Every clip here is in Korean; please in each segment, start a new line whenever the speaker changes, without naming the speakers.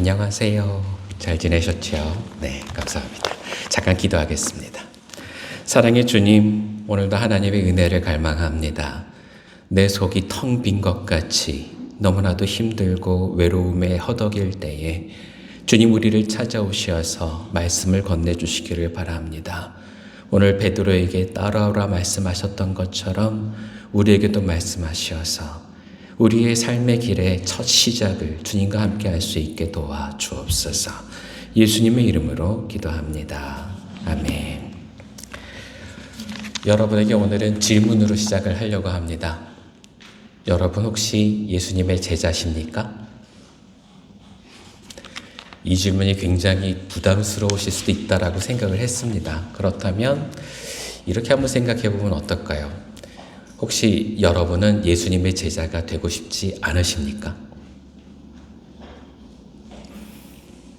안녕하세요. 잘 지내셨죠? 네, 감사합니다. 잠깐 기도하겠습니다. 사랑의 주님, 오늘도 하나님의 은혜를 갈망합니다. 내 속이 텅 빈 것 같이 너무나도 힘들고 외로움에 허덕일 때에 주님 우리를 찾아오셔서 말씀을 건네주시기를 바랍니다. 오늘 베드로에게 따라오라 말씀하셨던 것처럼 우리에게도 말씀하셔서 우리의 삶의 길의 첫 시작을 주님과 함께 할 수 있게 도와주옵소서. 예수님의 이름으로 기도합니다. 아멘. 여러분에게 오늘은 질문으로 시작을 하려고 합니다. 여러분 혹시 예수님의 제자십니까? 이 질문이 굉장히 부담스러우실 수도 있다라고 생각을 했습니다. 그렇다면 이렇게 한번 생각해 보면 어떨까요? 혹시 여러분은 예수님의 제자가 되고 싶지 않으십니까?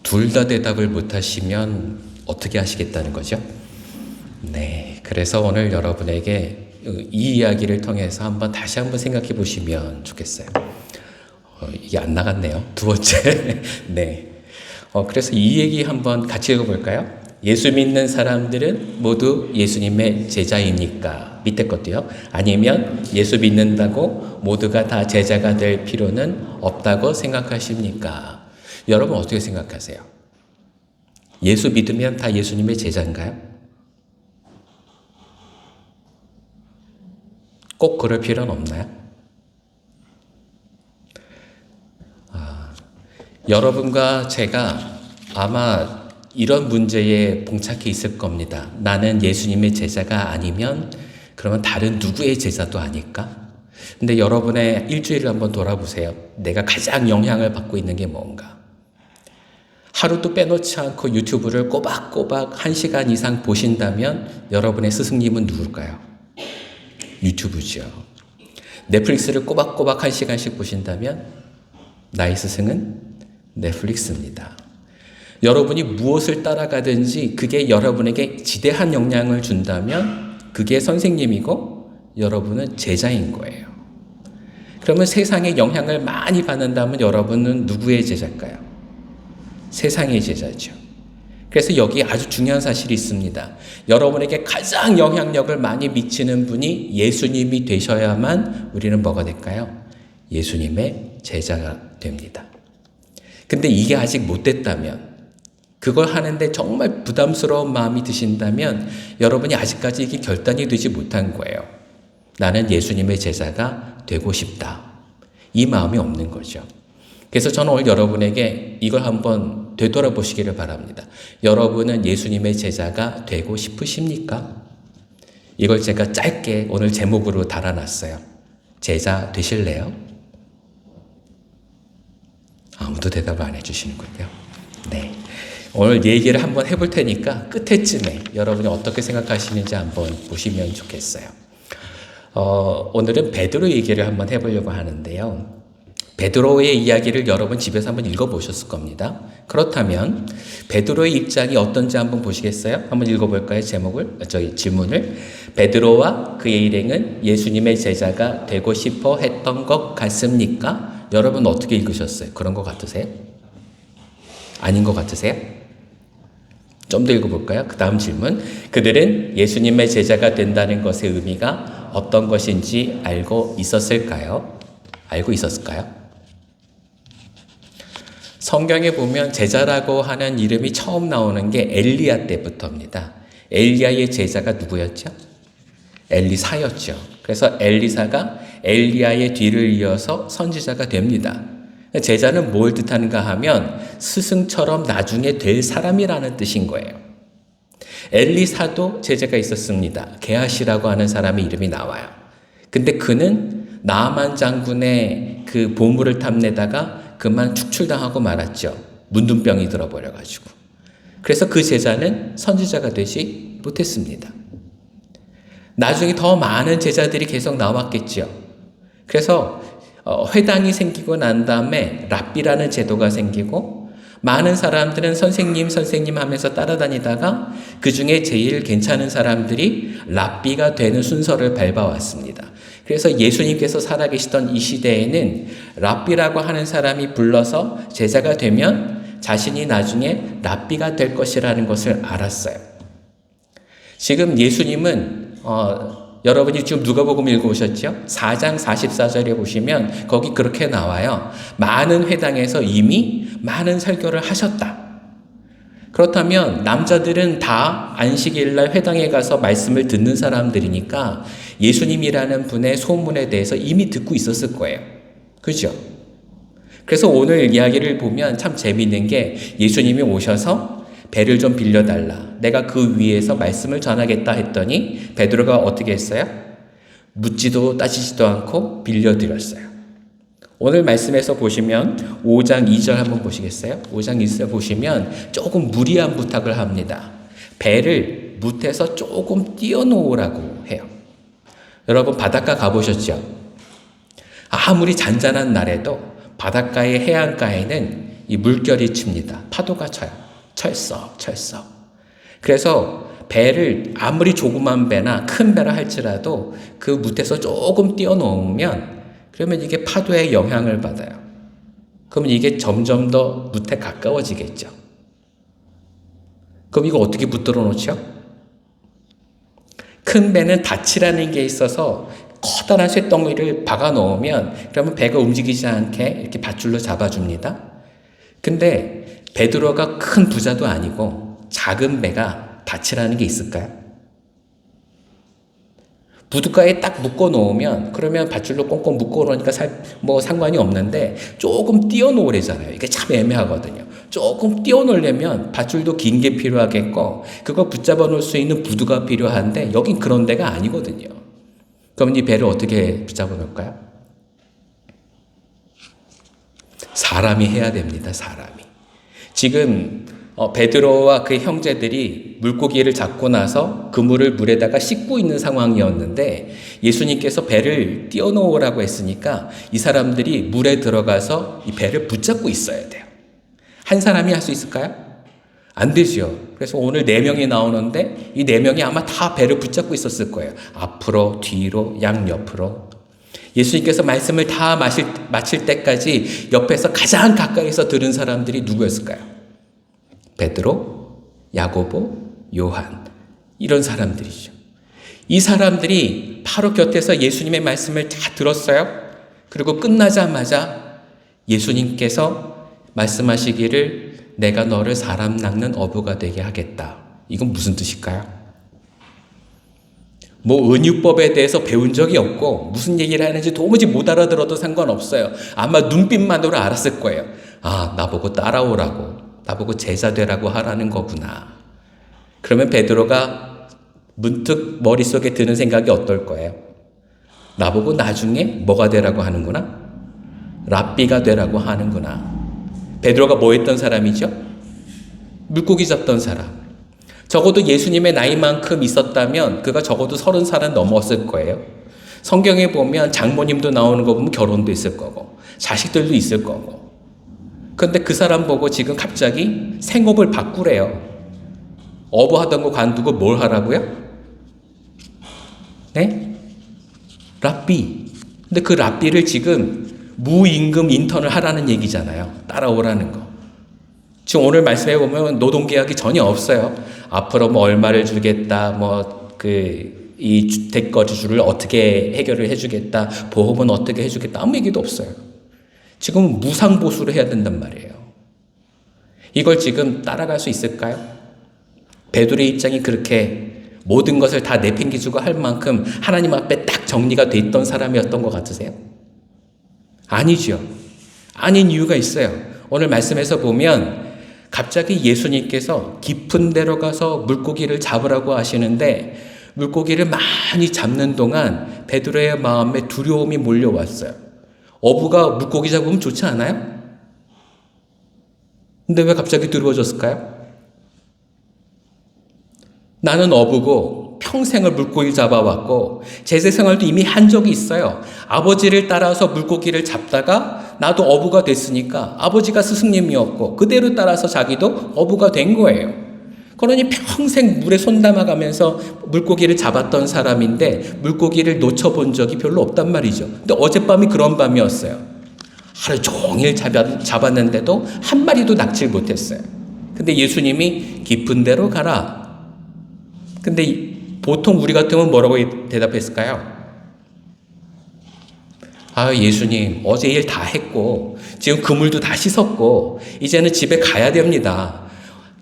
둘 다 대답을 못하시면 어떻게 하시겠다는 거죠? 네, 그래서 오늘 여러분에게 이 이야기를 통해서 다시 한번 생각해 보시면 좋겠어요. 이게 안 나갔네요. 두 번째. 네. 그래서 이 얘기 한번 같이 읽어볼까요? 예수 믿는 사람들은 모두 예수님의 제자입니까? 밑에 것도요. 아니면 예수 믿는다고 모두가 다 제자가 될 필요는 없다고 생각하십니까? 여러분 어떻게 생각하세요? 예수 믿으면 다 예수님의 제자인가요? 꼭 그럴 필요는 없나요? 여러분과 제가 아마 이런 문제에 봉착해 있을 겁니다. 나는 예수님의 제자가 아니면 그러면 다른 누구의 제자도 아닐까? 근데 여러분의 일주일을 한번 돌아보세요. 내가 가장 영향을 받고 있는 게 뭔가? 하루도 빼놓지 않고 유튜브를 꼬박꼬박 1시간 이상 보신다면 여러분의 스승님은 누굴까요? 유튜브죠. 넷플릭스를 꼬박꼬박 1시간씩 보신다면 나의 스승은 넷플릭스입니다. 여러분이 무엇을 따라가든지 그게 여러분에게 지대한 영향을 준다면 그게 선생님이고 여러분은 제자인 거예요. 그러면 세상에 영향을 많이 받는다면 여러분은 누구의 제자일까요? 세상의 제자죠. 그래서 여기 아주 중요한 사실이 있습니다. 여러분에게 가장 영향력을 많이 미치는 분이 예수님이 되셔야만 우리는 뭐가 될까요? 예수님의 제자가 됩니다. 근데 이게 아직 못 됐다면, 그걸 하는데 정말 부담스러운 마음이 드신다면 여러분이 아직까지 이게 결단이 되지 못한 거예요. 나는 예수님의 제자가 되고 싶다. 이 마음이 없는 거죠. 그래서 저는 오늘 여러분에게 이걸 한번 되돌아보시기를 바랍니다. 여러분은 예수님의 제자가 되고 싶으십니까? 이걸 제가 짧게 오늘 제목으로 달아놨어요. 제자 되실래요? 아무도 대답을 안 해주시는군요. 네. 오늘 얘기를 한번 해볼 테니까 끝에쯤에 여러분이 어떻게 생각하시는지 한번 보시면 좋겠어요. 오늘은 베드로 얘기를 한번 해보려고 하는데요. 베드로의 이야기를 여러분 집에서 한번 읽어보셨을 겁니다. 그렇다면 베드로의 입장이 어떤지 한번 보시겠어요? 한번 읽어볼까요? 질문을. 베드로와 그의 일행은 예수님의 제자가 되고 싶어 했던 것 같습니까? 여러분 어떻게 읽으셨어요? 그런 것 같으세요? 아닌 것 같으세요? 좀 더 읽어볼까요? 그 다음 질문. 그들은 예수님의 제자가 된다는 것의 의미가 어떤 것인지 알고 있었을까요? 알고 있었을까요? 성경에 보면 제자라고 하는 이름이 처음 나오는 게 엘리야 때부터입니다. 엘리야의 제자가 누구였죠? 엘리사였죠. 그래서 엘리사가 엘리야의 뒤를 이어서 선지자가 됩니다. 제자는 뭘 뜻하는가 하면 스승처럼 나중에 될 사람이라는 뜻인 거예요. 엘리사도 제자가 있었습니다. 게하시라고 하는 사람의 이름이 나와요. 근데 그는 나아만 장군의 그 보물을 탐내다가 그만 축출당하고 말았죠. 문둥병이 들어버려가지고. 그래서 그 제자는 선지자가 되지 못했습니다. 나중에 더 많은 제자들이 계속 나왔겠죠. 그래서 회당이 생기고 난 다음에 랍비라는 제도가 생기고 많은 사람들은 선생님 하면서 따라다니다가 그 중에 제일 괜찮은 사람들이 랍비가 되는 순서를 밟아왔습니다. 그래서 예수님께서 살아계시던 이 시대에는 랍비라고 하는 사람이 불러서 제자가 되면 자신이 나중에 랍비가 될 것이라는 것을 알았어요. 지금 예수님은 여러분이 지금 누가복음 읽어오셨죠? 4장 44절에 보시면 거기 그렇게 나와요. 많은 회당에서 이미 많은 설교를 하셨다. 그렇다면 남자들은 다 안식일날 회당에 가서 말씀을 듣는 사람들이니까 예수님이라는 분의 소문에 대해서 이미 듣고 있었을 거예요. 그죠? 그래서 오늘 이야기를 보면 참 재미있는 게 예수님이 오셔서 배를 좀 빌려달라. 내가 그 위에서 말씀을 전하겠다 했더니 베드로가 어떻게 했어요? 묻지도 따지지도 않고 빌려드렸어요. 오늘 말씀에서 보시면 5장 2절 한번 보시겠어요? 5장 2절 보시면 조금 무리한 부탁을 합니다. 배를 뭇에서 조금 띄워놓으라고 해요. 여러분 바닷가 가보셨죠? 아무리 잔잔한 날에도 바닷가의 해안가에는 이 물결이 칩니다. 파도가 쳐요. 철썩. 그래서 배를 아무리 조그만 배나 큰 배라 할지라도 그 뭇에서 조금 띄워놓으면 그러면 이게 파도의 영향을 받아요. 그러면 이게 점점 더 뭇에 가까워지겠죠. 그럼 이거 어떻게 붙들어 놓죠? 큰 배는 닻이라는 게 있어서 커다란 쇳덩이를 박아 놓으면 그러면 배가 움직이지 않게 이렇게 밧줄로 잡아줍니다. 근데 베드로가 큰 부자도 아니고 작은 배가 닻이라는 게 있을까요? 부둣가에 딱 묶어 놓으면 그러면 밧줄로 꽁꽁 묶어 놓으니까 뭐 상관이 없는데 조금 띄워 놓으래잖아요. 이게 참 애매하거든요. 조금 띄워 놓으려면 밧줄도 긴 게 필요하겠고 그거 붙잡아 놓을 수 있는 부두가 필요한데 여긴 그런 데가 아니거든요. 그럼 이 배를 어떻게 붙잡아 놓을까요? 사람이 해야 됩니다. 사람이. 지금 베드로와 그 형제들이 물고기를 잡고 나서 그물을 물에다가 씻고 있는 상황이었는데 예수님께서 배를 띄워놓으라고 했으니까 이 사람들이 물에 들어가서 이 배를 붙잡고 있어야 돼요. 한 사람이 할 수 있을까요? 안 되죠. 그래서 오늘 4명이 나오는데 이 4명이 아마 다 배를 붙잡고 있었을 거예요. 앞으로, 뒤로, 양옆으로. 예수님께서 말씀을 다 마칠 때까지 옆에서 가장 가까이서 들은 사람들이 누구였을까요? 베드로, 야고보, 요한 이런 사람들이죠. 이 사람들이 바로 곁에서 예수님의 말씀을 다 들었어요. 그리고 끝나자마자 예수님께서 말씀하시기를 내가 너를 사람 낚는 어부가 되게 하겠다. 이건 무슨 뜻일까요? 뭐 은유법에 대해서 배운 적이 없고 무슨 얘기를 하는지 도무지 못 알아들어도 상관없어요. 아마 눈빛만으로 알았을 거예요. 아, 나보고 따라오라고. 나보고 제자 되라고 하라는 거구나. 그러면 베드로가 문득 머릿속에 드는 생각이 어떨 거예요? 나보고 나중에 뭐가 되라고 하는구나? 랍비가 되라고 하는구나. 베드로가 뭐 했던 사람이죠? 물고기 잡던 사람. 적어도 예수님의 나이만큼 있었다면 그가 적어도 30살은 넘었을 거예요. 성경에 보면 장모님도 나오는 거 보면 결혼도 있을 거고 자식들도 있을 거고. 그런데 그 사람 보고 지금 갑자기 생업을 바꾸래요. 어부하던 거 관두고 뭘 하라고요? 네? 랍비. 근데 그 랍비를 지금 무임금 인턴을 하라는 얘기잖아요. 따라오라는 거. 지금 오늘 말씀해 보면 노동계약이 전혀 없어요. 앞으로 뭐 얼마를 주겠다, 이 주택거주를 어떻게 해결을 해주겠다, 보험은 어떻게 해주겠다, 아무 얘기도 없어요. 지금 무상보수를 해야 된단 말이에요. 이걸 지금 따라갈 수 있을까요? 베드로의 입장이 그렇게 모든 것을 다 내팽개치고 할 만큼 하나님 앞에 딱 정리가 돼 있던 사람이었던 것 같으세요? 아니죠. 아닌 이유가 있어요. 오늘 말씀에서 보면 갑자기 예수님께서 깊은 데로 가서 물고기를 잡으라고 하시는데 물고기를 많이 잡는 동안 베드로의 마음에 두려움이 몰려왔어요. 어부가 물고기 잡으면 좋지 않아요? 근데 왜 갑자기 두려워졌을까요? 나는 어부고 평생을 물고기 잡아왔고 제자 생활도 이미 한 적이 있어요. 아버지를 따라서 물고기를 잡다가 나도 어부가 됐으니까 아버지가 스승님이었고 그대로 따라서 자기도 어부가 된 거예요. 그러니 평생 물에 손 담아가면서 물고기를 잡았던 사람인데 물고기를 놓쳐본 적이 별로 없단 말이죠. 근데 어젯밤이 그런 밤이었어요. 하루 종일 잡았는데도 한 마리도 낚지를 못했어요. 근데 예수님이 깊은 데로 가라. 근데 보통 우리 같으면 뭐라고 대답했을까요? 아, 예수님, 어제 일 다 했고, 지금 그물도 다 씻었고, 이제는 집에 가야 됩니다.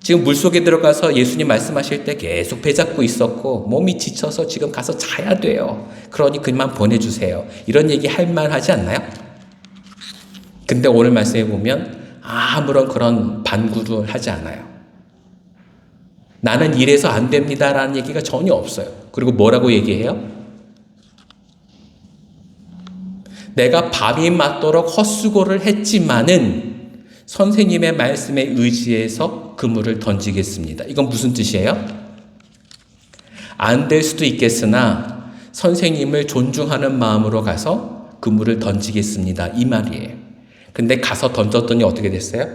지금 물속에 들어가서 예수님 말씀하실 때 계속 배 잡고 있었고, 몸이 지쳐서 지금 가서 자야 돼요. 그러니 그만 보내주세요. 이런 얘기 할 만하지 않나요? 근데 오늘 말씀해 보면 아무런 그런 반구를 하지 않아요. 나는 이래서 안 됩니다라는 얘기가 전혀 없어요. 그리고 뭐라고 얘기해요? 내가 밤이 맞도록 헛수고를 했지만은 선생님의 말씀에 의지해서 그물을 던지겠습니다. 이건 무슨 뜻이에요? 안 될 수도 있겠으나 선생님을 존중하는 마음으로 가서 그물을 던지겠습니다. 이 말이에요. 근데 가서 던졌더니 어떻게 됐어요?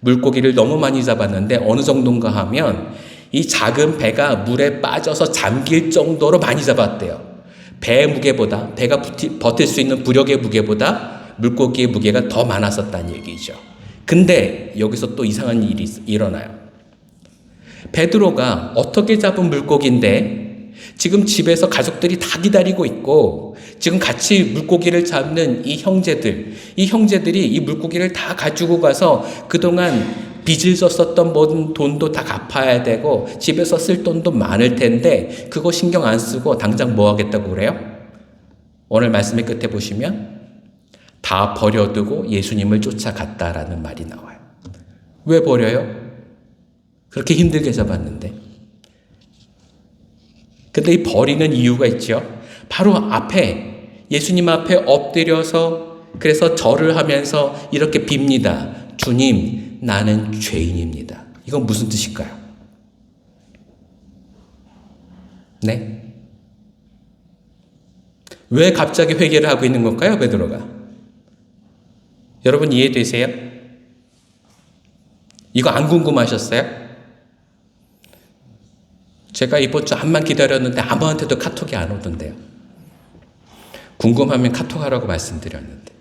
물고기를 너무 많이 잡았는데 어느 정도인가 하면 이 작은 배가 물에 빠져서 잠길 정도로 많이 잡았대요. 배의 무게보다, 배가 버틸 수 있는 부력의 무게보다 물고기의 무게가 더 많았었다는 얘기죠. 근데 여기서 또 이상한 일이 일어나요. 베드로가 어떻게 잡은 물고기인데 지금 집에서 가족들이 다 기다리고 있고 지금 같이 물고기를 잡는 이 형제들이 이 물고기를 다 가지고 가서 그동안 빚을 졌었던 모든 돈도 다 갚아야 되고 집에서 쓸 돈도 많을 텐데 그거 신경 안 쓰고 당장 뭐 하겠다고 그래요? 오늘 말씀의 끝에 보시면 다 버려두고 예수님을 쫓아갔다라는 말이 나와요. 왜 버려요? 그렇게 힘들게 잡았는데. 근데 이 버리는 이유가 있죠. 바로 앞에 예수님 앞에 엎드려서 그래서 절을 하면서 이렇게 빕니다. 주님, 나는 죄인입니다. 이건 무슨 뜻일까요? 네? 왜 갑자기 회개를 하고 있는 걸까요, 베드로가? 여러분 이해되세요? 이거 안 궁금하셨어요? 제가 이번 주 한만 기다렸는데 아무한테도 카톡이 안 오던데요. 궁금하면 카톡하라고 말씀드렸는데.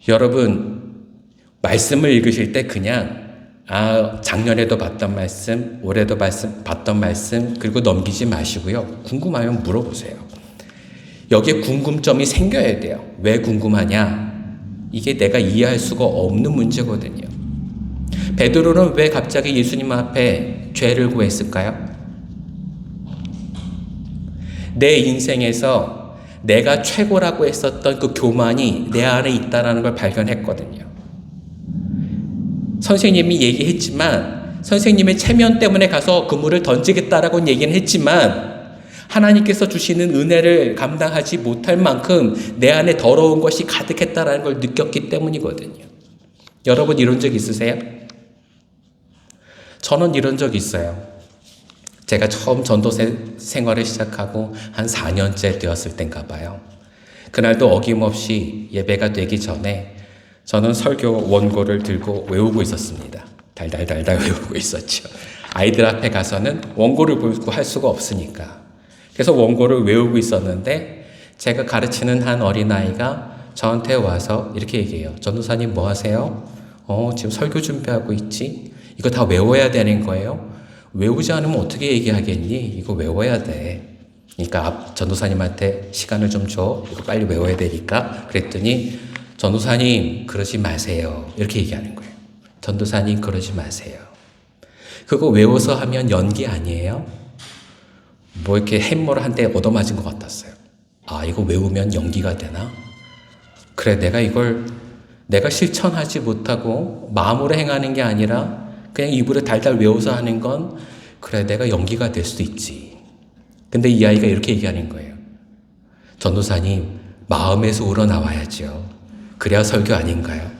여러분 말씀을 읽으실 때 그냥 작년에도 봤던 말씀, 올해도 봤던 말씀 그리고 넘기지 마시고요. 궁금하면 물어보세요. 여기에 궁금점이 생겨야 돼요. 왜 궁금하냐? 이게 내가 이해할 수가 없는 문제거든요. 베드로는 왜 갑자기 예수님 앞에 죄를 구했을까요? 내 인생에서 내가 최고라고 했었던 그 교만이 내 안에 있다는 걸 발견했거든요. 선생님이 얘기했지만 선생님의 체면 때문에 가서 그물을 던지겠다라고 얘기는 했지만 하나님께서 주시는 은혜를 감당하지 못할 만큼 내 안에 더러운 것이 가득했다라는 걸 느꼈기 때문이거든요. 여러분 이런 적 있으세요? 저는 이런 적 있어요. 제가 처음 전도 생활을 시작하고 한 4년째 되었을 땐가 봐요. 그날도 어김없이 예배가 되기 전에 저는 설교 원고를 들고 외우고 있었습니다. 달달달달 외우고 있었죠. 아이들 앞에 가서는 원고를 보고 할 수가 없으니까. 그래서 원고를 외우고 있었는데 제가 가르치는 한 어린아이가 저한테 와서 이렇게 얘기해요. 전도사님 뭐 하세요? 지금 설교 준비하고 있지? 이거 다 외워야 되는 거예요? 외우지 않으면 어떻게 얘기하겠니? 이거 외워야 돼. 그러니까 전도사님한테 시간을 좀 줘. 이거 빨리 외워야 되니까. 그랬더니 전도사님 그러지 마세요. 이렇게 얘기하는 거예요. 전도사님 그러지 마세요. 그거 외워서 하면 연기 아니에요? 뭐 이렇게 햄머를 한 대 얻어맞은 것 같았어요. 이거 외우면 연기가 되나? 그래 내가 실천하지 못하고 마음으로 행하는 게 아니라 그냥 입으로 달달 외워서 하는 건 그래 내가 연기가 될 수도 있지. 근데 이 아이가 이렇게 얘기하는 거예요. 전도사님 마음에서 우러나와야죠. 그래야 설교 아닌가요?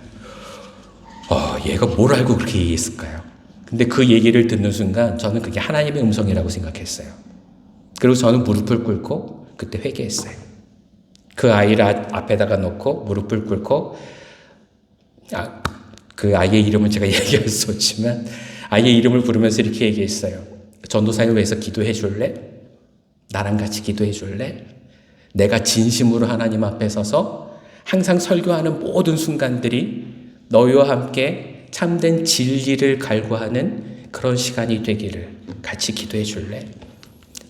얘가 뭘 알고 그렇게 얘기했을까요? 근데 그 얘기를 듣는 순간 저는 그게 하나님의 음성이라고 생각했어요. 그리고 저는 무릎을 꿇고 그때 회개했어요. 그 아이를 앞에다가 놓고 무릎을 꿇고 그 아이의 이름은 제가 얘기할 수 없지만 아이의 이름을 부르면서 이렇게 얘기했어요. 전도사님 위해서 기도해 줄래? 나랑 같이 기도해 줄래? 내가 진심으로 하나님 앞에 서서 항상 설교하는 모든 순간들이 너희와 함께 참된 진리를 갈구하는 그런 시간이 되기를 같이 기도해 줄래?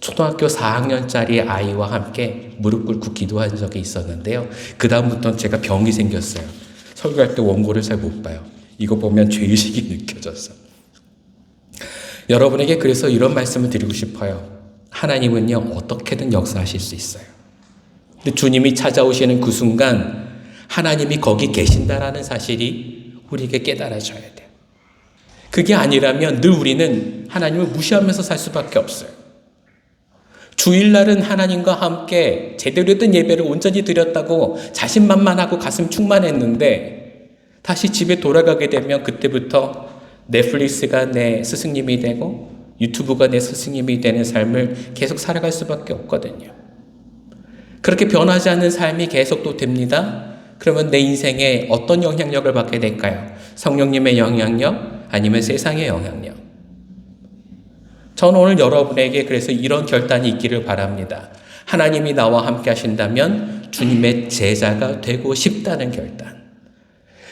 초등학교 4학년짜리 아이와 함께 무릎 꿇고 기도한 적이 있었는데요. 그 다음부터는 제가 병이 생겼어요. 설교할 때 원고를 잘 못 봐요. 이거 보면 죄의식이 느껴졌어. 여러분에게 그래서 이런 말씀을 드리고 싶어요. 하나님은요, 어떻게든 역사하실 수 있어요. 근데 주님이 찾아오시는 그 순간 하나님이 거기 계신다라는 사실이 우리에게 깨달아져야 돼요. 그게 아니라면 늘 우리는 하나님을 무시하면서 살 수밖에 없어요. 주일날은 하나님과 함께 제대로 된 예배를 온전히 드렸다고 자신만만하고 가슴 충만했는데 다시 집에 돌아가게 되면 그때부터 넷플릭스가 내 스승님이 되고 유튜브가 내 스승님이 되는 삶을 계속 살아갈 수밖에 없거든요. 그렇게 변하지 않는 삶이 계속 또 됩니다. 그러면 내 인생에 어떤 영향력을 받게 될까요? 성령님의 영향력 아니면 세상의 영향력? 저는 오늘 여러분에게 그래서 이런 결단이 있기를 바랍니다. 하나님이 나와 함께 하신다면 주님의 제자가 되고 싶다는 결단.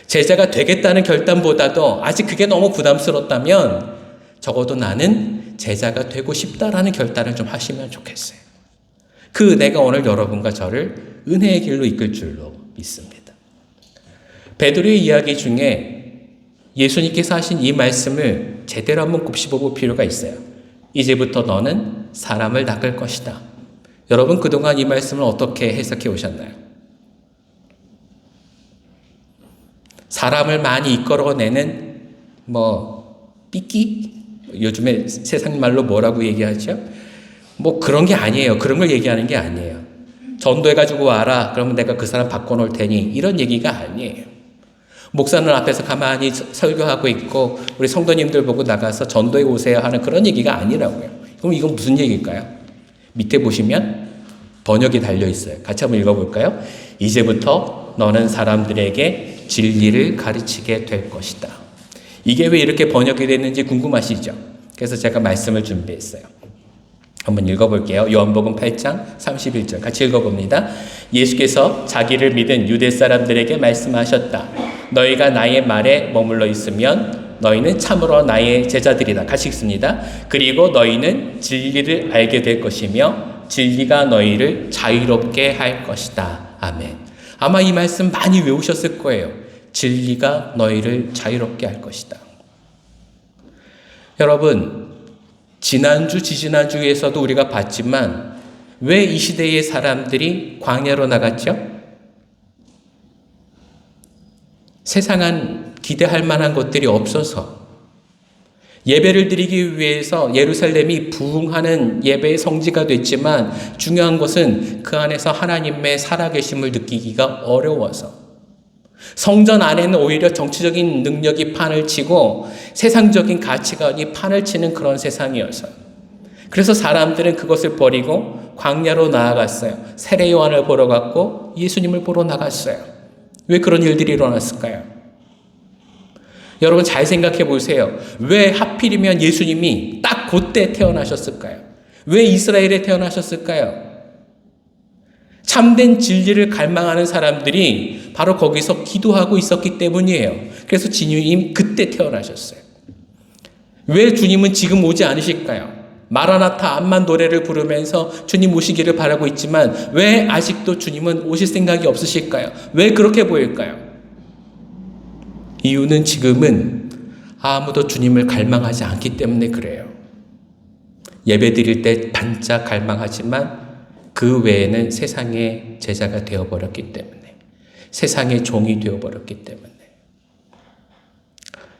제자가 되겠다는 결단보다도 아직 그게 너무 부담스럽다면 적어도 나는 제자가 되고 싶다라는 결단을 좀 하시면 좋겠어요. 그 은혜가 오늘 여러분과 저를 은혜의 길로 이끌 줄로 믿습니다. 베드로의 이야기 중에 예수님께서 하신 이 말씀을 제대로 한번 곱씹어 볼 필요가 있어요. 이제부터 너는 사람을 낚을 것이다. 여러분 그동안 이 말씀을 어떻게 해석해 오셨나요? 사람을 많이 이끌어내는 삐끼? 요즘에 세상 말로 뭐라고 얘기하죠? 그런 게 아니에요. 그런 걸 얘기하는 게 아니에요. 전도해가지고 와라. 그러면 내가 그 사람 바꿔놓을 테니. 이런 얘기가 아니에요. 목사는 앞에서 가만히 설교하고 있고 우리 성도님들 보고 나가서 전도해 오세요 하는 그런 얘기가 아니라고요. 그럼 이건 무슨 얘기일까요? 밑에 보시면 번역이 달려 있어요. 같이 한번 읽어볼까요? 이제부터 너는 사람들에게 진리를 가르치게 될 것이다. 이게 왜 이렇게 번역이 됐는지 궁금하시죠? 그래서 제가 말씀을 준비했어요. 한번 읽어볼게요. 요한복음 8장 31절 같이 읽어봅니다. 예수께서 자기를 믿은 유대 사람들에게 말씀하셨다. 너희가 나의 말에 머물러 있으면 너희는 참으로 나의 제자들이다. 같이 읽습니다. 그리고 너희는 진리를 알게 될 것이며 진리가 너희를 자유롭게 할 것이다. 아멘. 아마 이 말씀 많이 외우셨을 거예요. 진리가 너희를 자유롭게 할 것이다. 여러분, 지난주, 지지난주에서도 우리가 봤지만 왜 이 시대의 사람들이 광야로 나갔죠? 세상은 기대할 만한 것들이 없어서 예배를 드리기 위해서 예루살렘이 부흥하는 예배의 성지가 됐지만 중요한 것은 그 안에서 하나님의 살아계심을 느끼기가 어려워서 성전 안에는 오히려 정치적인 능력이 판을 치고 세상적인 가치관이 판을 치는 그런 세상이어서 그래서 사람들은 그것을 버리고 광야로 나아갔어요. 세례 요한을 보러 갔고 예수님을 보러 나갔어요. 왜 그런 일들이 일어났을까요? 여러분 잘 생각해 보세요. 왜 하필이면 예수님이 딱 그때 태어나셨을까요? 왜 이스라엘에 태어나셨을까요? 참된 진리를 갈망하는 사람들이 바로 거기서 기도하고 있었기 때문이에요. 그래서 주님 그때 태어나셨어요. 왜 주님은 지금 오지 않으실까요? 마라나타 암만 노래를 부르면서 주님 오시기를 바라고 있지만 왜 아직도 주님은 오실 생각이 없으실까요? 왜 그렇게 보일까요? 이유는 지금은 아무도 주님을 갈망하지 않기 때문에 그래요. 예배 드릴 때 반짝 갈망하지만 그 외에는 세상의 제자가 되어버렸기 때문에 세상의 종이 되어버렸기 때문에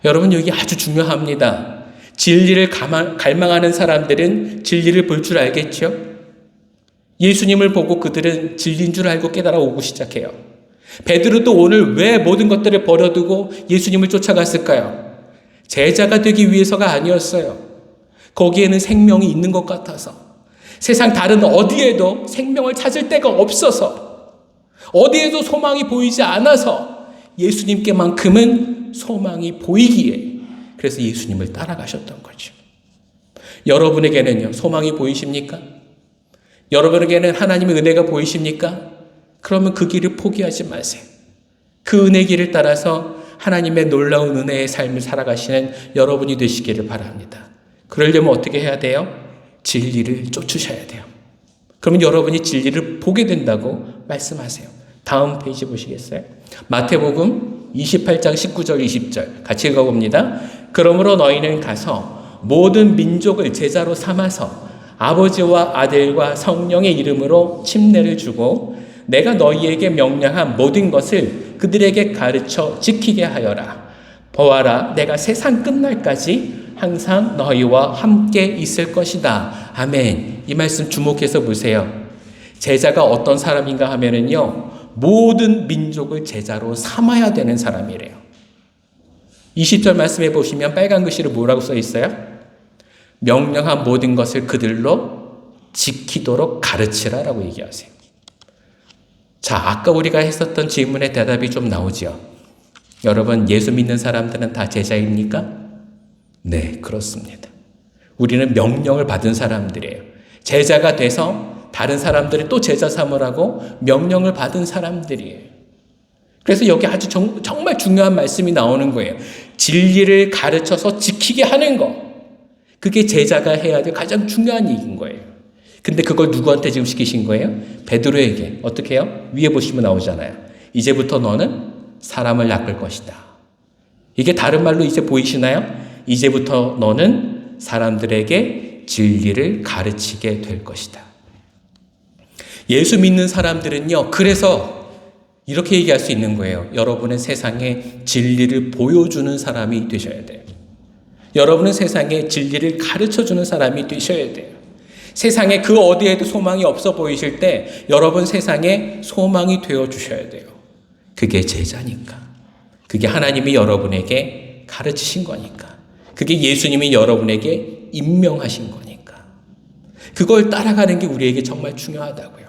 여러분 여기 아주 중요합니다. 진리를 갈망하는 사람들은 진리를 볼 줄 알겠죠? 예수님을 보고 그들은 진리인 줄 알고 깨달아 오고 시작해요. 베드로도 오늘 왜 모든 것들을 버려두고 예수님을 쫓아갔을까요? 제자가 되기 위해서가 아니었어요. 거기에는 생명이 있는 것 같아서 세상 다른 어디에도 생명을 찾을 데가 없어서 어디에도 소망이 보이지 않아서 예수님께만큼은 소망이 보이기에 그래서 예수님을 따라가셨던 거죠. 여러분에게는요, 소망이 보이십니까? 여러분에게는 하나님의 은혜가 보이십니까? 그러면 그 길을 포기하지 마세요. 그 은혜 길을 따라서 하나님의 놀라운 은혜의 삶을 살아가시는 여러분이 되시기를 바랍니다. 그러려면 어떻게 해야 돼요? 진리를 쫓으셔야 돼요. 그러면 여러분이 진리를 보게 된다고 말씀하세요. 다음 페이지 보시겠어요? 마태복음 28장 19절 20절 같이 읽어봅니다. 그러므로 너희는 가서 모든 민족을 제자로 삼아서 아버지와 아들과 성령의 이름으로 침례를 주고 내가 너희에게 명령한 모든 것을 그들에게 가르쳐 지키게 하여라. 보아라, 내가 세상 끝날까지 항상 너희와 함께 있을 것이다. 아멘. 이 말씀 주목해서 보세요. 제자가 어떤 사람인가 하면은요, 모든 민족을 제자로 삼아야 되는 사람이래요. 20절 말씀해 보시면 빨간 글씨로 뭐라고 써 있어요? 명령한 모든 것을 그들로 지키도록 가르치라라고 얘기하세요. 자, 아까 우리가 했었던 질문의 대답이 좀 나오죠. 여러분, 예수 믿는 사람들은 다 제자입니까? 네, 그렇습니다. 우리는 명령을 받은 사람들이에요. 제자가 돼서 다른 사람들이 또 제자 삼으라고 명령을 받은 사람들이에요. 그래서 여기 아주 정말 중요한 말씀이 나오는 거예요. 진리를 가르쳐서 지키게 하는 거. 그게 제자가 해야 될 가장 중요한 얘기인 거예요. 근데 그걸 누구한테 지금 시키신 거예요? 베드로에게. 어떻게 해요? 위에 보시면 나오잖아요. 이제부터 너는 사람을 낚을 것이다. 이게 다른 말로 이제 보이시나요? 이제부터 너는 사람들에게 진리를 가르치게 될 것이다. 예수 믿는 사람들은요, 그래서 이렇게 얘기할 수 있는 거예요. 여러분은 세상에 진리를 보여주는 사람이 되셔야 돼요. 여러분은 세상에 진리를 가르쳐주는 사람이 되셔야 돼요. 세상에 그 어디에도 소망이 없어 보이실 때 여러분 세상에 소망이 되어주셔야 돼요. 그게 제자니까. 그게 하나님이 여러분에게 가르치신 거니까. 그게 예수님이 여러분에게 임명하신 거니까. 그걸 따라가는 게 우리에게 정말 중요하다고요.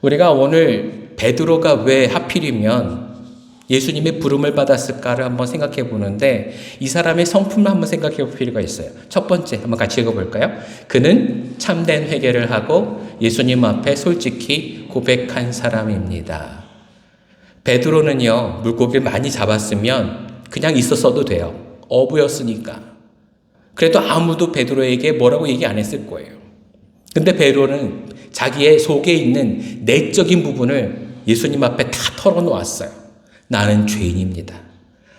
우리가 오늘 베드로가 왜 하필이면 예수님의 부름을 받았을까를 한번 생각해 보는데 이 사람의 성품을 한번 생각해 볼 필요가 있어요. 첫 번째 한번 같이 읽어볼까요? 그는 참된 회개를 하고 예수님 앞에 솔직히 고백한 사람입니다. 베드로는요, 물고기를 많이 잡았으면 그냥 있었어도 돼요. 어부였으니까. 그래도 아무도 베드로에게 뭐라고 얘기 안 했을 거예요. 근데 베드로는 자기의 속에 있는 내적인 부분을 예수님 앞에 다 털어놓았어요. 나는 죄인입니다.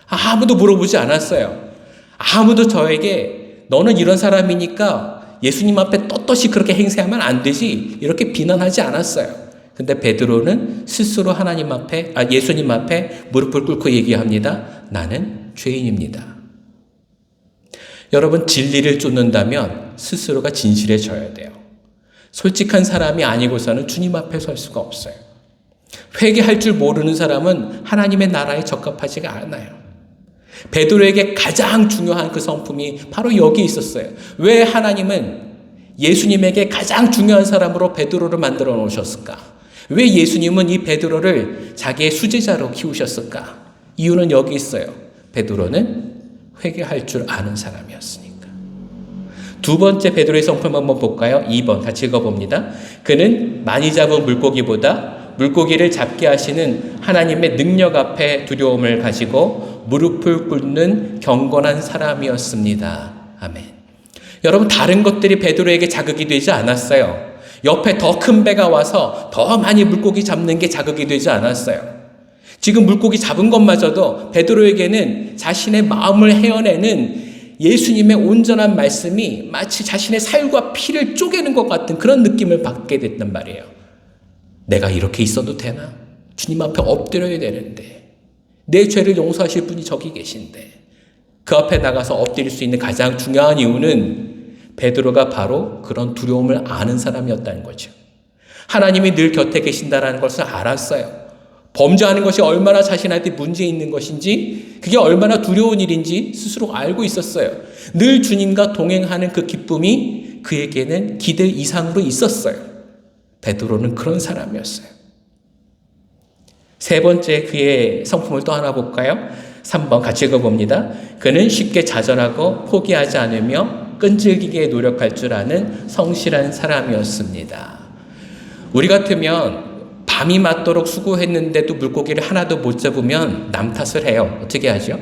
아무도 물어보지 않았어요. 아무도 저에게 너는 이런 사람이니까 예수님 앞에 떳떳이 그렇게 행세하면 안 되지 이렇게 비난하지 않았어요. 근데 베드로는 스스로 예수님 앞에 무릎을 꿇고 얘기합니다. 나는 죄인입니다. 여러분, 진리를 쫓는다면 스스로가 진실해져야 돼요. 솔직한 사람이 아니고서는 주님 앞에 설 수가 없어요. 회개할 줄 모르는 사람은 하나님의 나라에 적합하지가 않아요. 베드로에게 가장 중요한 그 성품이 바로 여기 있었어요. 왜 하나님은 예수님에게 가장 중요한 사람으로 베드로를 만들어 놓으셨을까? 왜 예수님은 이 베드로를 자기의 수제자로 키우셨을까? 이유는 여기 있어요. 베드로는 회개할 줄 아는 사람이었으니까. 두 번째 베드로의 성품 한번 볼까요? 2번 같이 읽어봅니다. 그는 많이 잡은 물고기보다 물고기를 잡게 하시는 하나님의 능력 앞에 두려움을 가지고 무릎을 꿇는 경건한 사람이었습니다. 아멘. 여러분, 다른 것들이 베드로에게 자극이 되지 않았어요. 옆에 더 큰 배가 와서 더 많이 물고기 잡는 게 자극이 되지 않았어요. 지금 물고기 잡은 것마저도 베드로에게는 자신의 마음을 헤어내는 예수님의 온전한 말씀이 마치 자신의 살과 피를 쪼개는 것 같은 그런 느낌을 받게 됐단 말이에요. 내가 이렇게 있어도 되나? 주님 앞에 엎드려야 되는데 내 죄를 용서하실 분이 저기 계신데 그 앞에 나가서 엎드릴 수 있는 가장 중요한 이유는 베드로가 바로 그런 두려움을 아는 사람이었다는 거죠. 하나님이 늘 곁에 계신다는 것을 알았어요. 범죄하는 것이 얼마나 자신한테 문제 있는 것인지 그게 얼마나 두려운 일인지 스스로 알고 있었어요. 늘 주님과 동행하는 그 기쁨이 그에게는 기대 이상으로 있었어요. 베드로는 그런 사람이었어요. 세 번째 그의 성품을 또 하나 볼까요? 3번 같이 읽어봅니다. 그는 쉽게 좌절하고 포기하지 않으며 끈질기게 노력할 줄 아는 성실한 사람이었습니다. 우리 같으면 밤이 맞도록 수고했는데도 물고기를 하나도 못 잡으면 남 탓을 해요. 어떻게 하죠?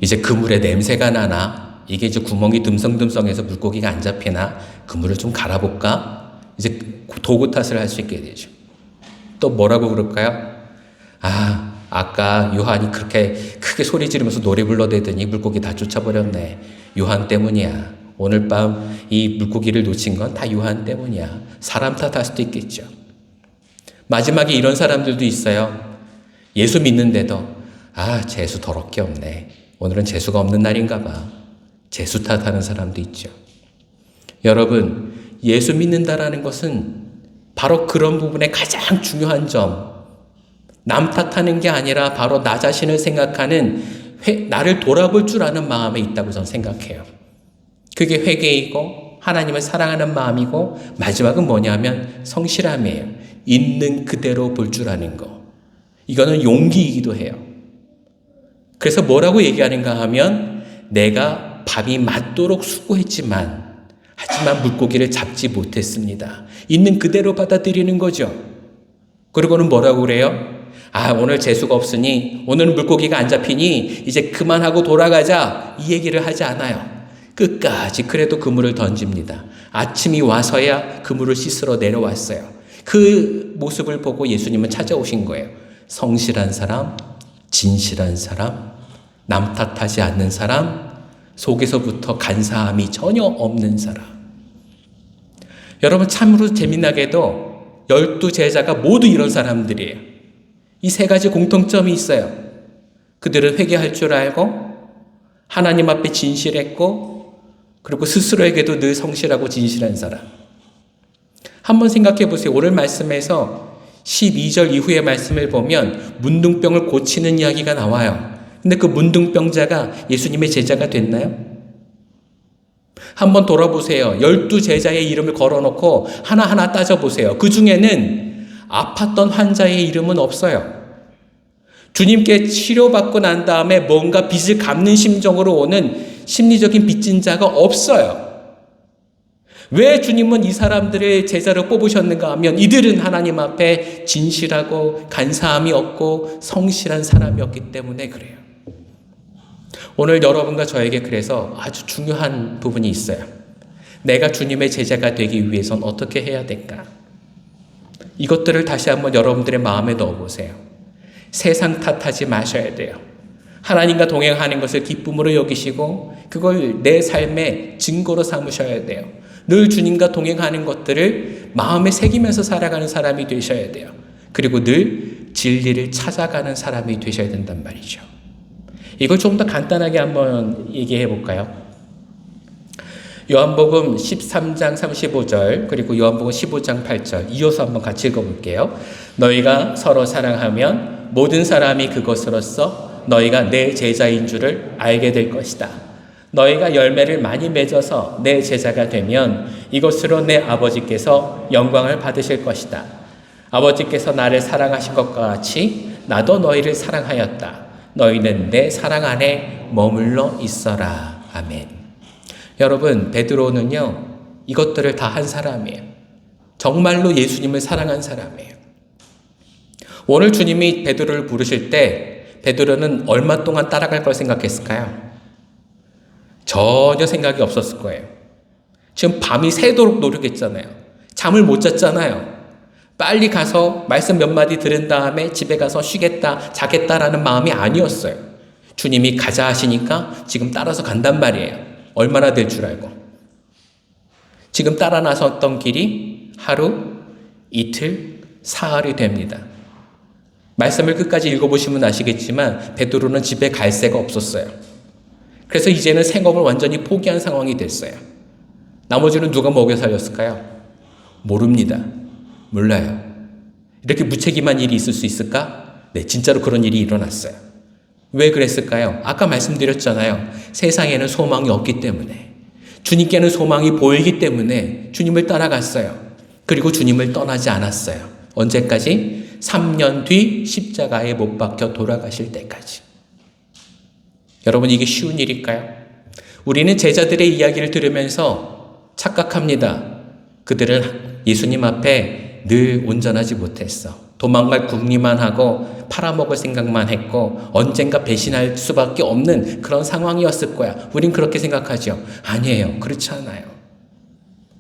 이제 그물에 냄새가 나나? 이게 이제 구멍이 듬성듬성해서 물고기가 안 잡히나? 그물을 좀 갈아볼까? 이제 도구 탓을 할 수 있게 되죠. 또 뭐라고 그럴까요? 아까 요한이 그렇게 크게 소리 지르면서 노래 불러대더니 물고기 다 쫓아버렸네. 요한 때문이야. 오늘 밤 이 물고기를 놓친 건 다 요한 때문이야. 사람 탓할 수도 있겠죠. 마지막에 이런 사람들도 있어요. 예수 믿는데도 재수 더럽게 없네. 오늘은 재수가 없는 날인가 봐. 재수 탓하는 사람도 있죠. 여러분, 예수 믿는다라는 것은 바로 그런 부분에 가장 중요한 점, 남 탓하는 게 아니라 바로 나 자신을 생각하는 나를 돌아볼 줄 아는 마음에 있다고 저는 생각해요. 그게 회개이고 하나님을 사랑하는 마음이고 마지막은 뭐냐면 성실함이에요. 있는 그대로 볼 줄 아는 거. 이거는 용기이기도 해요. 그래서 뭐라고 얘기하는가 하면 내가 밤이 맞도록 수고했지만 하지만 물고기를 잡지 못했습니다. 있는 그대로 받아들이는 거죠. 그리고는 뭐라고 그래요? 오늘 재수가 없으니 오늘은 물고기가 안 잡히니 이제 그만하고 돌아가자 이 얘기를 하지 않아요. 끝까지 그래도 그물을 던집니다. 아침이 와서야 그물을 씻으러 내려왔어요. 그 모습을 보고 예수님은 찾아오신 거예요. 성실한 사람, 진실한 사람, 남 탓하지 않는 사람, 속에서부터 간사함이 전혀 없는 사람. 여러분 참으로 재미나게도 12제자가 모두 이런 사람들이에요. 이 세 가지 공통점이 있어요. 그들은 회개할 줄 알고 하나님 앞에 진실했고 그리고 스스로에게도 늘 성실하고 진실한 사람. 한번 생각해 보세요. 오늘 말씀에서 12절 이후의 말씀을 보면 문둥병을 고치는 이야기가 나와요. 근데 그 문둥병자가 예수님의 제자가 됐나요? 한번 돌아보세요. 12제자의 이름을 걸어놓고 하나하나 따져보세요. 그 중에는 아팠던 환자의 이름은 없어요. 주님께 치료받고 난 다음에 뭔가 빚을 갚는 심정으로 오는 심리적인 빚진 자가 없어요. 왜 주님은 이 사람들의 제자를 뽑으셨는가 하면 이들은 하나님 앞에 진실하고 간사함이 없고 성실한 사람이었기 때문에 그래요. 오늘 여러분과 저에게 그래서 아주 중요한 부분이 있어요. 내가 주님의 제자가 되기 위해선 어떻게 해야 될까? 이것들을 다시 한번 여러분들의 마음에 넣어보세요. 세상 탓하지 마셔야 돼요. 하나님과 동행하는 것을 기쁨으로 여기시고 그걸 내 삶의 증거로 삼으셔야 돼요. 늘 주님과 동행하는 것들을 마음에 새기면서 살아가는 사람이 되셔야 돼요. 그리고 늘 진리를 찾아가는 사람이 되셔야 된단 말이죠. 이걸 좀 더 간단하게 한번 얘기해 볼까요? 요한복음 13장 35절 그리고 요한복음 15장 8절 이어서 한번 같이 읽어볼게요. 너희가 서로 사랑하면 모든 사람이 그것으로써 너희가 내 제자인 줄을 알게 될 것이다. 너희가 열매를 많이 맺어서 내 제자가 되면 이것으로 내 아버지께서 영광을 받으실 것이다. 아버지께서 나를 사랑하신 것과 같이 나도 너희를 사랑하였다. 너희는 내 사랑 안에 머물러 있어라. 아멘. 여러분, 베드로는요, 이것들을 다 한 사람이에요. 정말로 예수님을 사랑한 사람이에요. 오늘 주님이 베드로를 부르실 때 베드로는 얼마 동안 따라갈 걸 생각했을까요? 전혀 생각이 없었을 거예요. 지금 밤이 새도록 노력했잖아요. 잠을 못 잤잖아요. 빨리 가서 말씀 몇 마디 들은 다음에 집에 가서 쉬겠다, 자겠다라는 마음이 아니었어요. 주님이 가자 하시니까 지금 따라서 간단 말이에요. 얼마나 될 줄 알고. 지금 따라 나섰던 길이 하루, 이틀, 사흘이 됩니다. 말씀을 끝까지 읽어보시면 아시겠지만 베드로는 집에 갈 새가 없었어요. 그래서 이제는 생업을 완전히 포기한 상황이 됐어요. 나머지는 누가 먹여 살렸을까요? 모릅니다. 몰라요. 이렇게 무책임한 일이 있을 수 있을까? 네, 진짜로 그런 일이 일어났어요. 왜 그랬을까요? 아까 말씀드렸잖아요. 세상에는 소망이 없기 때문에, 주님께는 소망이 보이기 때문에 주님을 따라갔어요. 그리고 주님을 떠나지 않았어요. 언제까지? 3년 뒤 십자가에 못 박혀 돌아가실 때까지. 여러분, 이게 쉬운 일일까요? 우리는 제자들의 이야기를 들으면서 착각합니다. 그들은 예수님 앞에 늘 온전하지 못했어. 도망갈 궁리만 하고 팔아먹을 생각만 했고 언젠가 배신할 수밖에 없는 그런 상황이었을 거야. 우린 그렇게 생각하죠. 아니에요. 그렇지 않아요.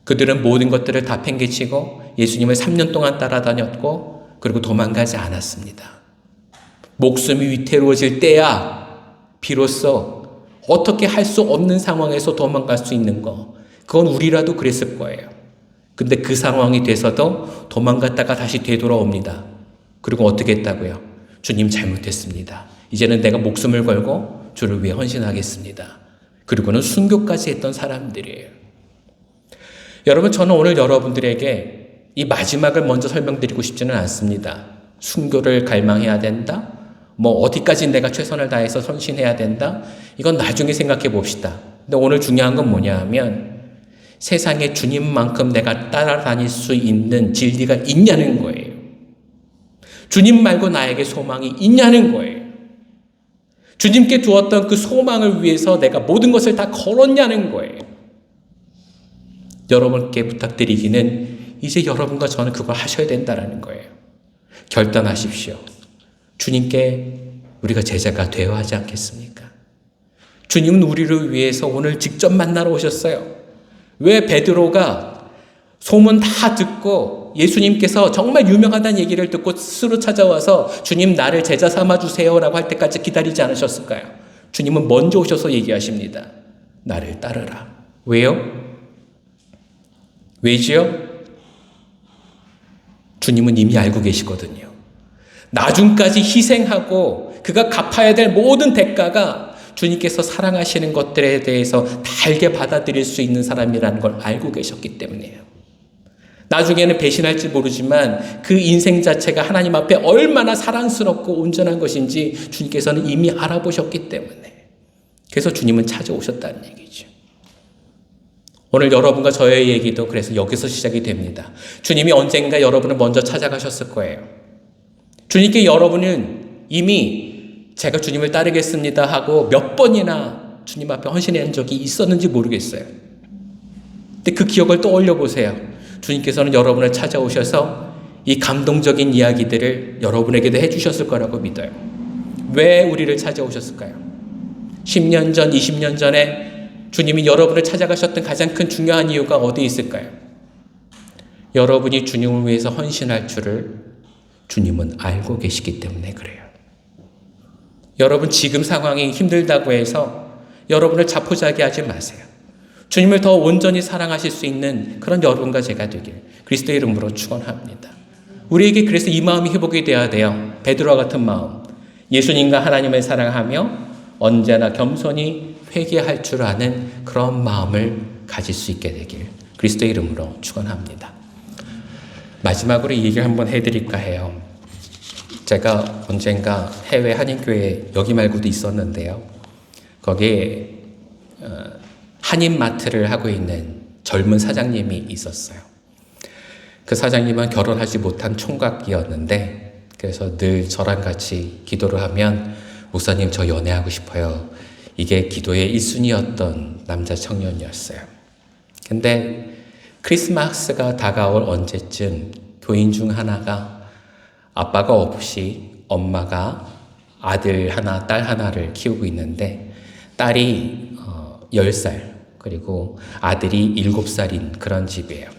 그들은 모든 것들을 다 팽개치고 예수님을 3년 동안 따라다녔고 그리고 도망가지 않았습니다. 목숨이 위태로워질 때야 비로소 어떻게 할 수 없는 상황에서 도망갈 수 있는 거. 그건 우리라도 그랬을 거예요. 근데 그 상황이 돼서도 도망갔다가 다시 되돌아옵니다. 그리고 어떻게 했다고요? 주님 잘못했습니다. 이제는 내가 목숨을 걸고 주를 위해 헌신하겠습니다. 그리고는 순교까지 했던 사람들이에요. 여러분, 저는 오늘 여러분들에게 이 마지막을 먼저 설명드리고 싶지는 않습니다. 순교를 갈망해야 된다? 뭐 어디까지 내가 최선을 다해서 헌신해야 된다? 이건 나중에 생각해 봅시다. 근데 오늘 중요한 건 뭐냐 하면 세상에 주님만큼 내가 따라다닐 수 있는 진리가 있냐는 거예요. 주님 말고 나에게 소망이 있냐는 거예요. 주님께 두었던 그 소망을 위해서 내가 모든 것을 다 걸었냐는 거예요. 여러분께 부탁드리기는 이제 여러분과 저는 그걸 하셔야 된다는 거예요. 결단하십시오. 주님께 우리가 제자가 되어야 하지 않겠습니까? 주님은 우리를 위해서 오늘 직접 만나러 오셨어요. 왜 베드로가 소문 다 듣고 예수님께서 정말 유명하다는 얘기를 듣고 스스로 찾아와서 주님 나를 제자 삼아주세요 라고 할 때까지 기다리지 않으셨을까요? 주님은 먼저 오셔서 얘기하십니다. 나를 따르라. 왜요? 왜지요? 주님은 이미 알고 계시거든요. 나중까지 희생하고 그가 갚아야 될 모든 대가가 주님께서 사랑하시는 것들에 대해서 달게 받아들일 수 있는 사람이라는 걸 알고 계셨기 때문이에요. 나중에는 배신할지 모르지만 그 인생 자체가 하나님 앞에 얼마나 사랑스럽고 온전한 것인지 주님께서는 이미 알아보셨기 때문에 그래서 주님은 찾아오셨다는 얘기죠. 오늘 여러분과 저의 얘기도 그래서 여기서 시작이 됩니다. 주님이 언젠가 여러분을 먼저 찾아가셨을 거예요. 주님께 여러분은 이미 제가 주님을 따르겠습니다 하고 몇 번이나 주님 앞에 헌신한 적이 있었는지 모르겠어요. 근데 그 기억을 떠올려 보세요. 주님께서는 여러분을 찾아오셔서 이 감동적인 이야기들을 여러분에게도 해주셨을 거라고 믿어요. 왜 우리를 찾아오셨을까요? 10년 전, 20년 전에 주님이 여러분을 찾아가셨던 가장 큰 중요한 이유가 어디에 있을까요? 여러분이 주님을 위해서 헌신할 줄을 주님은 알고 계시기 때문에 그래요. 여러분 지금 상황이 힘들다고 해서 여러분을 자포자기하지 마세요. 주님을 더 온전히 사랑하실 수 있는 그런 여러분과 제가 되길 그리스도의 이름으로 축원합니다. 우리에게 그래서 이 마음이 회복이 되어야 돼요. 베드로와 같은 마음. 예수님과 하나님을 사랑하며 언제나 겸손히 회개할 줄 아는 그런 마음을 가질 수 있게 되길 그리스도의 이름으로 축원합니다. 마지막으로 이 얘기를 한번 해드릴까 해요. 제가 언젠가 해외 한인교회 여기 말고도 있었는데요. 거기에 한인마트를 하고 있는 젊은 사장님이 있었어요. 그 사장님은 결혼하지 못한 총각이었는데 그래서 늘 저랑 같이 기도를 하면 목사님 저 연애하고 싶어요. 이게 기도의 1순위였던 남자 청년이었어요. 근데 크리스마스가 다가올 언제쯤 교인 중 하나가 아빠가 없이 엄마가 아들 하나, 딸 하나를 키우고 있는데 딸이 10살 그리고 아들이 7살인 그런 집이에요.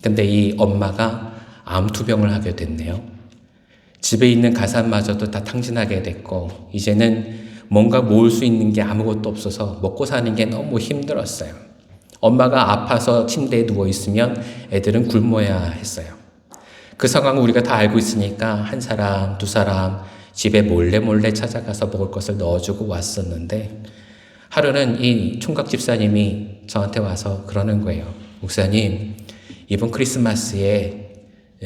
근데 이 엄마가 암투병을 하게 됐네요. 집에 있는 가산마저도 다 탕진하게 됐고 이제는 뭔가 모을 수 있는 게 아무것도 없어서 먹고 사는 게 너무 힘들었어요. 엄마가 아파서 침대에 누워있으면 애들은 굶어야 했어요. 그 상황을 우리가 다 알고 있으니까 한 사람, 두 사람 집에 몰래 찾아가서 먹을 것을 넣어주고 왔었는데 하루는 이 총각 집사님이 저한테 와서 그러는 거예요. 목사님, 이번 크리스마스에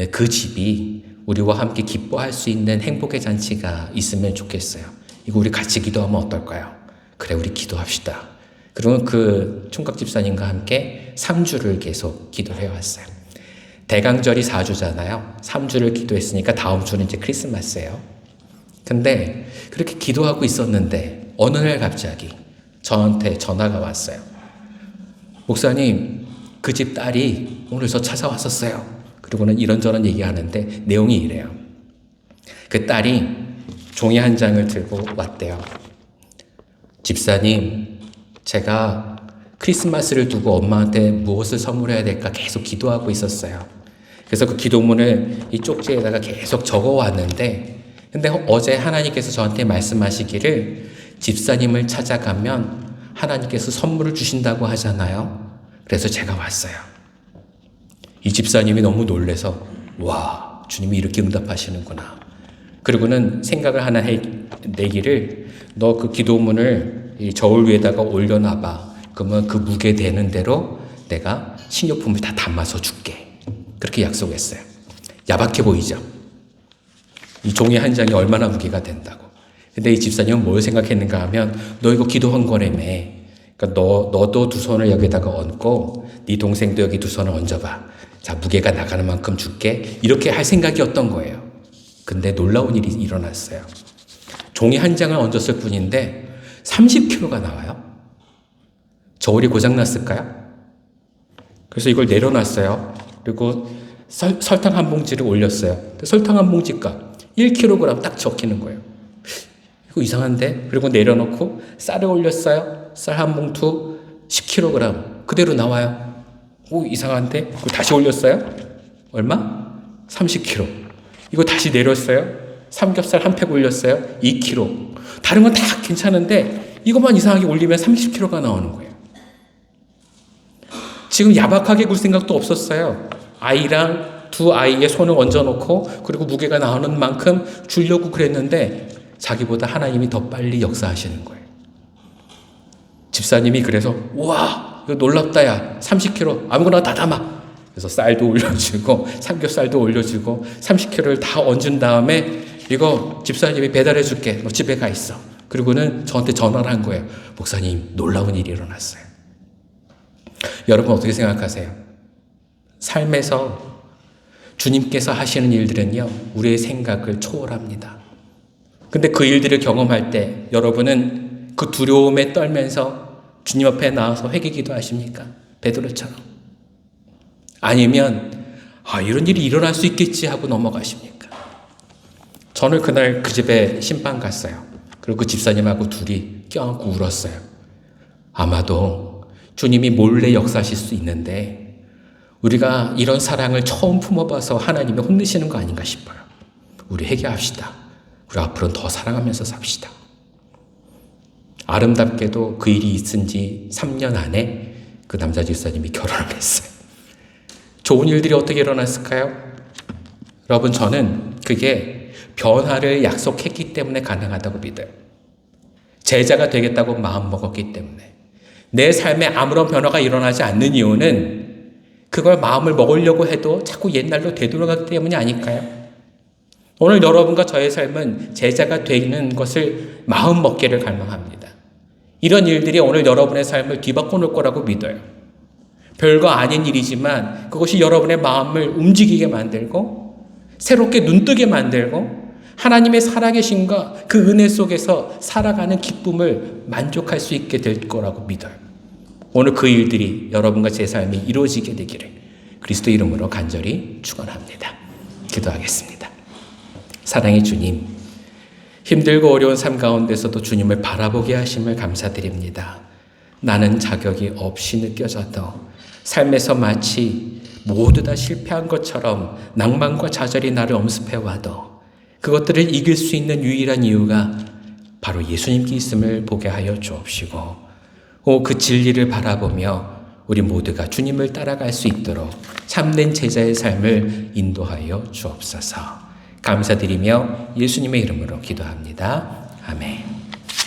그 집이 우리와 함께 기뻐할 수 있는 행복의 잔치가 있으면 좋겠어요. 이거 우리 같이 기도하면 어떨까요? 그래, 우리 기도합시다. 그러면 그 총각 집사님과 함께 3주를 계속 기도를 해왔어요. 대강절이 4주잖아요. 3주를 기도했으니까 다음 주는 이제 크리스마스예요. 근데 그렇게 기도하고 있었는데 어느 날 갑자기 저한테 전화가 왔어요. 목사님, 그 집 딸이 오늘 저 찾아왔었어요. 그리고는 이런저런 얘기하는데 내용이 이래요. 그 딸이 종이 한 장을 들고 왔대요. 집사님, 제가 크리스마스를 두고 엄마한테 무엇을 선물해야 될까 계속 기도하고 있었어요. 그래서 그 기도문을 이 쪽지에다가 계속 적어왔는데, 근데 어제 하나님께서 저한테 말씀하시기를 집사님을 찾아가면 하나님께서 선물을 주신다고 하잖아요. 그래서 제가 왔어요. 이 집사님이 너무 놀래서 와, 주님이 이렇게 응답하시는구나. 그리고는 생각을 하나 내기를, 너 그 기도문을 이 저울 위에다가 올려놔봐. 그러면 그 무게 되는 대로 내가 식료품을 다 담아서 줄게. 그렇게 약속했어요. 야박해 보이죠? 이 종이 한 장이 얼마나 무게가 된다고. 근데 이 집사님은 뭘 생각했는가 하면, 너 이거 기도한 거라며. 그러니까 너도 두 손을 여기다가 얹고 네 동생도 여기 두 손을 얹어봐. 자, 무게가 나가는 만큼 줄게. 이렇게 할 생각이었던 거예요. 근데 놀라운 일이 일어났어요. 종이 한 장을 얹었을 뿐인데 30kg가 나와요. 저울이 고장났을까요? 그래서 이걸 내려놨어요. 그리고 설탕 한 봉지를 올렸어요. 설탕 한 봉지 값 1kg 딱 적히는 거예요. 이거 이상한데? 그리고 내려놓고 쌀을 올렸어요. 쌀 한 봉투 10kg 그대로 나와요. 오, 이상한데? 그리고 다시 올렸어요. 얼마? 30kg. 이거 다시 내렸어요. 삼겹살 한 팩 올렸어요. 2kg. 다른 건 다 괜찮은데 이것만 이상하게 올리면 30kg가 나오는 거예요. 지금 야박하게 굴 생각도 없었어요. 아이랑 두 아이의 손을 얹어놓고 그리고 무게가 나오는 만큼 주려고 그랬는데 자기보다 하나님이 더 빨리 역사하시는 거예요. 집사님이 그래서 우와, 이거 놀랍다 야. 30kg 아무거나 다 담아. 그래서 쌀도 올려주고 삼겹살도 올려주고 30kg를 다 얹은 다음에 이거 집사님이 배달해 줄게. 너 집에 가 있어. 그리고는 저한테 전화를 한 거예요. 목사님, 놀라운 일이 일어났어요. 여러분 어떻게 생각하세요? 삶에서 주님께서 하시는 일들은요, 우리의 생각을 초월합니다. 근데 그 일들을 경험할 때 여러분은 그 두려움에 떨면서 주님 앞에 나와서 회개기도 하십니까? 베드로처럼. 아니면 이런 일이 일어날 수 있겠지 하고 넘어가십니까? 저는 그날 그 집에 신방 갔어요. 그리고 그 집사님하고 둘이 껴안고 울었어요. 아마도 주님이 몰래 역사하실 수 있는데 우리가 이런 사랑을 처음 품어봐서 하나님이 혼내시는 거 아닌가 싶어요. 우리 회개합시다. 우리 앞으로는 더 사랑하면서 삽시다. 아름답게도 그 일이 있은 지 3년 안에 그 남자 집사님이 결혼을 했어요. 좋은 일들이 어떻게 일어났을까요? 여러분, 저는 그게 변화를 약속했기 때문에 가능하다고 믿어요. 제자가 되겠다고 마음먹었기 때문에. 내 삶에 아무런 변화가 일어나지 않는 이유는 그걸 마음을 먹으려고 해도 자꾸 옛날로 되돌아가기 때문이 아닐까요? 오늘 여러분과 저의 삶은 제자가 되는 것을 마음 먹기를 갈망합니다. 이런 일들이 오늘 여러분의 삶을 뒤바꿔 놓을 거라고 믿어요. 별거 아닌 일이지만 그것이 여러분의 마음을 움직이게 만들고 새롭게 눈뜨게 만들고 하나님의 살아계심과 그 은혜 속에서 살아가는 기쁨을 만족할 수 있게 될 거라고 믿어요. 오늘 그 일들이 여러분과 제 삶에 이루어지게 되기를 그리스도 이름으로 간절히 축원합니다. 기도하겠습니다. 사랑의 주님, 힘들고 어려운 삶 가운데서도 주님을 바라보게 하심을 감사드립니다. 나는 자격이 없이 느껴져도 삶에서 마치 모두 다 실패한 것처럼 낭만과 좌절이 나를 엄습해와도 그것들을 이길 수 있는 유일한 이유가 바로 예수님께 있음을 보게 하여 주옵시고 그 진리를 바라보며 우리 모두가 주님을 따라갈 수 있도록 참된 제자의 삶을 인도하여 주옵소서. 감사드리며 예수님의 이름으로 기도합니다. 아멘.